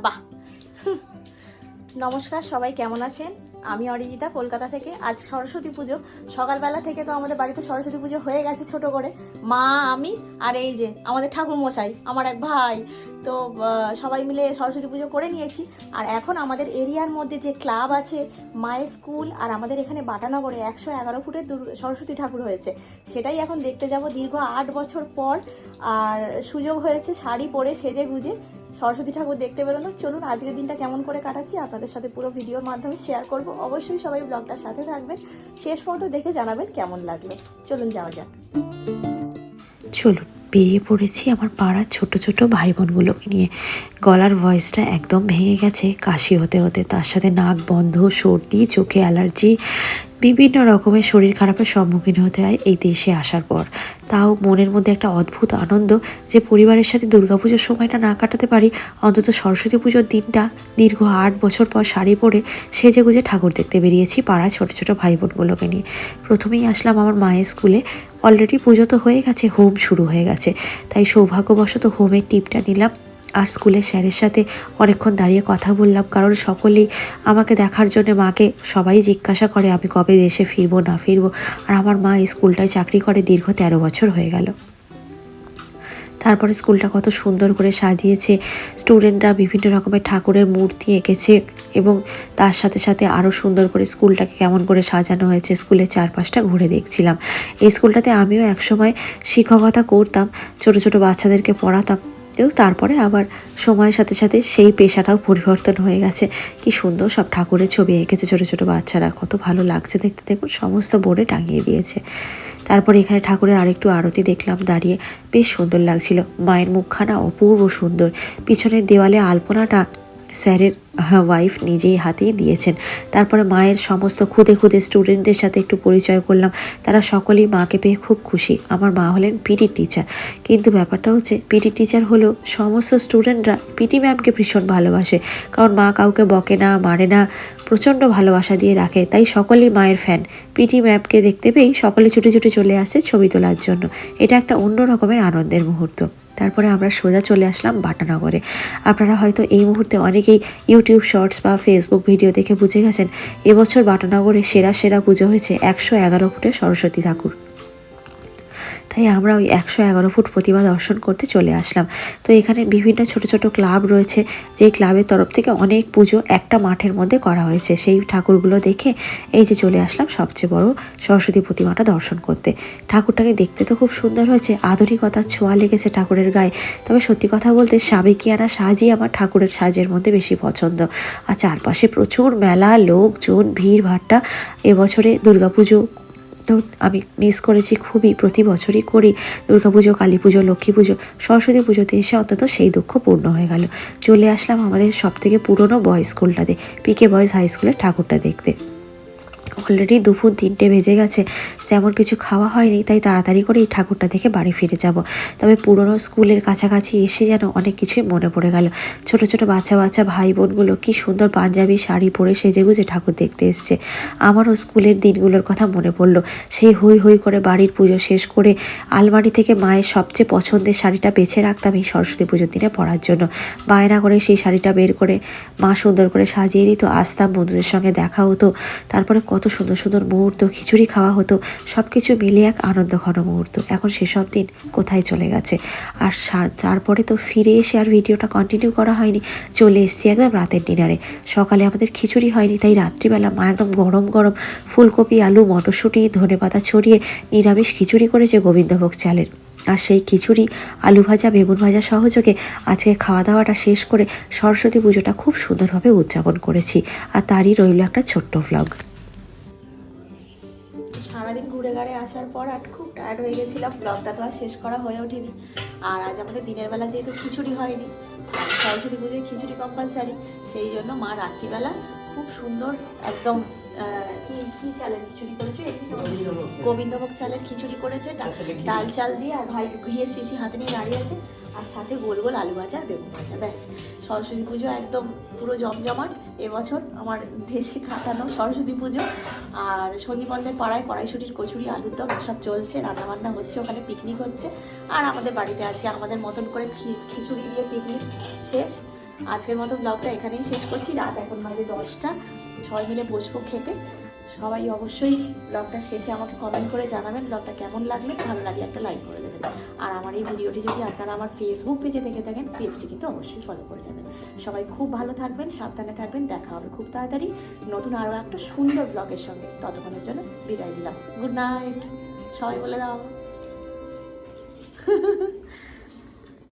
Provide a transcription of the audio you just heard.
বাহ। নমস্কার, সবাই কেমন আছেন? আমি অরিজিতা, কলকাতা থেকে। আজ সরস্বতী পুজো, সকালবেলা থেকে তো আমাদের বাড়িতে সরস্বতী পুজো হয়ে গেছে ছোট করে। মা, আমি আর এই যে আমাদের ঠাকুর মশাই, আমার এক ভাই, তো সবাই মিলে সরস্বতী পুজো করে নিয়েছি। আর এখন আমাদের এরিয়ার মধ্যে যে ক্লাব আছে, মায়ের স্কুল, আর আমাদের এখানে বাটানগরে 111 ফুটের সরস্বতী ঠাকুর হয়েছে, সেটাই এখন দেখতে যাব দীর্ঘ 8 বছর পর। আর সুযোগ হয়েছে শাড়ি পরে সেজে গুজে সরস্বতী ঠাকুর দেখতে বেরোনো। চলুন আজকের দিনটা কেমন করে কাটাচ্ছি আপনাদের সাথে পুরো ভিডিওর মাধ্যমে শেয়ার করব। অবশ্যই সবাই ব্লগটার সাথে থাকবেন, শেষ পর্যন্ত দেখে জানাবেন কেমন লাগলো। চলুন যাওয়া যাক। চলুন বেরিয়ে পড়েছি আমার পাড়ার ছোট ছোট ভাই বোনগুলোকে নিয়ে। গলার ভয়েসটা একদম ভেঙে গেছে কাশি হতে হতে, তার সাথে নাক বন্ধ, সর্দি, চোখে অ্যালার্জি, বিভিন্ন রকমের শরীর খারাপের সম্মুখীন হতে হয় এই দেশে আসার পর। তাও মনের মধ্যে একটা অদ্ভুত আনন্দ যে পরিবারের সাথে দুর্গাপুজোর সময়টা না কাটাতে পারি, অন্তত সরস্বতী পুজোর দিনটা দীর্ঘ 8 বছর পর শাড়ি পরে সেজে গুজে ঠাকুর দেখতে বেরিয়েছি পাড়ায় ছোট ছোট ভাই বোনগুলোকে নিয়ে। প্রথমেই আসলাম আমার মায়ের স্কুলে। অলরেডি পুজো তো হয়ে গেছে, হোম শুরু হয়ে গেছে, তাই সৌভাগ্যবশত হোমের টিপটা নিলাম। আর স্কুলের স্যারের সাথে অনেকক্ষণ দাঁড়িয়ে কথা বললাম, কারণ সকলেই আমাকে দেখার জন্য, মাকে সবাই জিজ্ঞাসা করে আমি কবে দেশে ফিরবো না ফিরবো। আর আমার মা এই স্কুলটায় চাকরি করে দীর্ঘ 13 বছর হয়ে গেল। তারপরে স্কুলটা কত সুন্দর করে সাজিয়েছে, স্টুডেন্টরা বিভিন্ন রকমের ঠাকুরের মূর্তি এঁকেছে, এবং তার সাথে সাথে আরও সুন্দর করে স্কুলটাকে কেমন করে সাজানো হয়েছে স্কুলের চারপাশটা ঘুরে দেখছিলাম। এই স্কুলটাতে আমিও একসময় শিক্ষকতা করতাম, ছোট ছোট বাচ্চাদেরকে পড়াতাম, কিন্তু তারপরে আবার সময়ের সাথে সাথে সেই পেশাটাও পরিবর্তন হয়ে গেছে। কি সুন্দর সব ঠাকুরের ছবি এঁকেছে ছোট ছোট বাচ্চারা, কত ভালো লাগছে দেখতে। দেখুন সমস্ত বোর্ডে টাঙিয়ে দিয়েছে। তারপরে এখানে ঠাকুরের আরেকটু আরতি দেখলাম দাঁড়িয়ে, বেশ সুন্দর লাগছিল। মায়ের মুখখানা অপূর্ব সুন্দর। পিছনের দেওয়ালে আলপনাটা স্যারের ওয়াইফ নিজেই হাতেই দিয়েছেন। তারপরে মায়ের সমস্ত খুদে খুদে স্টুডেন্টদের সাথে একটু পরিচয় করলাম। তারা সকলেই মাকে পেয়ে খুব খুশি। আমার মা হলেন পিটি টিচার, কিন্তু ব্যাপারটা হচ্ছে পিটি টিচার হলেও সমস্ত স্টুডেন্টরা পিটি ম্যামকে ভীষণ ভালোবাসে, কারণ মা কাউকে বকে না, মারে না, প্রচণ্ড ভালোবাসা দিয়ে রাখে। তাই সকলেই মায়ের ফ্যান। পিটি ম্যামকে দেখতে পেয়েই সকলে ছুটে ছুটে চলে আসে ছবি তোলার জন্য। এটা একটা অন্য রকমের আনন্দের মুহূর্ত। তারপরে আমরা সোজা চলে আসলাম বাটানগরে। আপনারা হয়তো এই মুহূর্তে অনেকেই ইউটিউব শর্টস বা ফেসবুক ভিডিও দেখে বুঝে গেছেন এবছর বাটানগরে সেরা সেরা পুজো হয়েছে 111 ফুটের সরস্বতী ঠাকুর। তাই আমরা ওই 111 ফুট প্রতিমা দর্শন করতে চলে আসলাম। তো এখানে বিভিন্ন ছোট ছোট ক্লাব রয়েছে, যেই ক্লাবের তরফ থেকে অনেক পুজো একটা মাঠের মধ্যে করা হয়েছে। সেই ঠাকুরগুলো দেখে এই যে চলে আসলাম সবচেয়ে বড় সরস্বতী প্রতিমাটা দর্শন করতে। ঠাকুরটাকে দেখতে তো খুব সুন্দর হয়েছে, আধুনিকতার ছোঁয়া লেগেছে ঠাকুরের গায়ে। তবে সত্যি কথা বলতে সাবেকিয়ানা সাজই আমার ঠাকুরের সাজের মধ্যে বেশি পছন্দ। আর চারপাশে প্রচুর মেলা, লোকজন, ভিড় ভাট্টা। এবছরে দুর্গাপুজো তো আমি মিস করেছি খুবই। প্রতি বছরই করি দুর্গাপুজো, কালী পুজো, লক্ষ্মী পুজো, সরস্বতী পুজোতে এসে অন্তত সেই দুঃখ পূর্ণ হয়ে গেল। চলে আসলাম আমাদের সবথেকে পুরনো বয়েজ স্কুলটাতে, পিকে বয়েজ হাই স্কুলের ঠাকুরটা দেখতে। অলরেডি দুপুর 3টে বেজে গেছে, তেমন কিছু খাওয়া হয়নি, তাই তাড়াতাড়ি করে এই ঠাকুরটা দেখে বাড়ি ফিরে যাব। তবে পুরনো স্কুলের কাছাকাছি এসে যেন অনেক কিছুই মনে পড়ে গেল। ছোট ছোট বাচ্চা বাচ্চা ভাই বোনগুলো কি সুন্দর পাঞ্জাবি শাড়ি পরে সেজেগুজে ঠাকুর দেখতে এসছে। আমারও স্কুলের দিনগুলোর কথা মনে পড়লো। সেই হই হই করে বাড়ির পুজো শেষ করে আলমারি থেকে মায়ের সবচেয়ে পছন্দের শাড়িটা বেছে রাখতাম এই সরস্বতী পুজোর দিনে পরার জন্য। বায়না করে সেই শাড়িটা বের করে মা সুন্দর করে সাজিয়ে দিত, আসতাম, বন্ধুদের সঙ্গে দেখা হতো। তারপরে কত সুন্দর সুন্দর মুহূর্ত, খিচুড়ি খাওয়া হতো, সব কিছু মিলিয়ে এক আনন্দঘন মুহূর্ত। এখন সেসব দিন কোথায় চলে গেছে। আর তারপরে তো ফিরে এসে আর ভিডিওটা কন্টিনিউ করা হয়নি, চলে এসেছি একদম রাতের ডিনারে। সকালে আমাদের খিচুড়ি হয়নি, তাই রাত্রিবেলা মা একদম গরম গরম ফুলকপি, আলু, মটরশুঁটি, ধনেপাতা ছড়িয়ে নিরামিষ খিচুড়ি করেছে গোবিন্দভোগ চালের। আর সেই খিচুড়ি, আলু ভাজা, বেগুন ভাজা সহযোগে আজকে খাওয়া দাওয়াটা শেষ করে সরস্বতী পুজোটা খুব সুন্দরভাবে উদযাপন করেছি। আর তারই রইল একটা ছোট্ট ভ্লগ। সারাদিন ঘুরে ঘাড়ে আসার পর আর খুব টায়ার্ড হয়ে গেছিলাম, ব্লগটা তো আর শেষ করা হয়ে ওঠেনি। আর আজ আমাদের দিনের বেলা যেহেতু খিচুড়ি হয়নি, সরস্বতী পুজোয় খিচুড়ি কম্পালসারি, সেই জন্য মা রাত্রিবেলা খুব সুন্দর একদম কি চালের খিচুড়ি করেছে, গোবিন্দভোগ চালের খিচুড়ি করেছে, ডাল চাল দিয়ে। আর ভাই ঘিয়ে শিশি হাতে নিয়ে দাঁড়িয়ে আছে। আর সাথে গোল গোল আলু ভাজা আর বেগুন ভাজা, ব্যাস। সরস্বতী পুজো একদম পুরো জমজমাট এবছর আমার দেশে কাটানো সরস্বতী পুজো। আর সন্দীপনদের পাড়ায় কড়াইশুটির কচুরি, আলুর দম এসব চলছে, রান্নাবান্না হচ্ছে, ওখানে পিকনিক হচ্ছে। আর আমাদের বাড়িতে আজকে আমাদের মতন করে খিচুড়ি দিয়ে পিকনিক শেষ। আজকের মতো ব্লগটা এখানেই শেষ করছি। রাত এখন বাজে 10টা, সবাই মিলে বসবো খেতে। সবাই অবশ্যই ব্লগটা শেষে আমাকে কমেন্ট করে জানাবেন ব্লগটা কেমন লাগলো, ভালো লাগলে একটা লাইক করে দেবেন। আর আমার এই ভিডিওটি যদি আপনারা আমার ফেসবুক পেজে দেখে থাকেন, পেজটি কিন্তু অবশ্যই ফলো করে যাবেন। সবাই খুব ভালো থাকবেন, সাবধানে থাকবেন, দেখা হবে খুব তাড়াতাড়ি নতুন আরও একটা সুন্দর ব্লগের সঙ্গে। ততক্ষণের জন্য বিদায় দিলাম, গুড নাইট। সবাই বলে দাও।